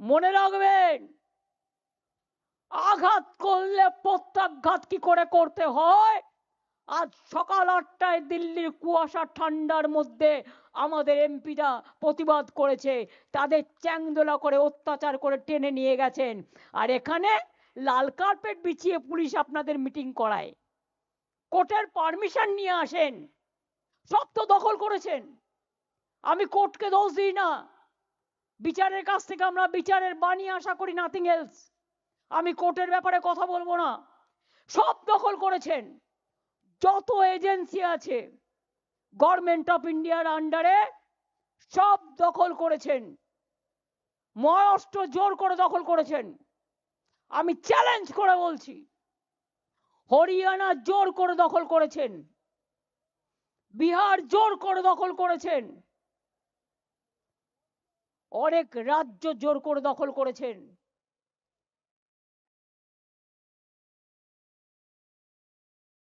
মনে রাখবেন, আঘাত করলে প্রত্যাঘাত কি করে করতে হয়। আজ সকাল 8টায় দিল্লির কুয়াশা ঠান্ডার মধ্যে আমাদের এমপিরা প্রতিবাদ করেছে, তাদের চ্যাংদোলা করে অত্যাচার করে টেনে নিয়ে গেছেন, আর এখানে লাল কার্পেট বিছিয়ে পুলিশ আপনাদের মিটিং করায়। কোর্টের পারমিশন নিয়ে আসেন। সব তো দখল করেছেন। আমি কোর্টকে দোষ দিই না, বিচারের কাছ থেকে আমরা বিচারের বাণী আশা করি, নাথিং এলস। আমি কোর্টের ব্যাপারে কথা বলবো না। সব দখল করেছেন। যত এজেন্সি আছে গভর্নমেন্ট অফ ইন্ডিয়ার আন্ডারে সব দখল করেছেন। মহারাষ্ট্র জোর করে দখল করেছেন। আমি চ্যালেঞ্জ করে বলছি, হরিয়ানা জোর করে দখল করেছেন, বিহার জোর করে দখল করেছেন, অনেক রাজ্য জোর করে দখল করেছেন।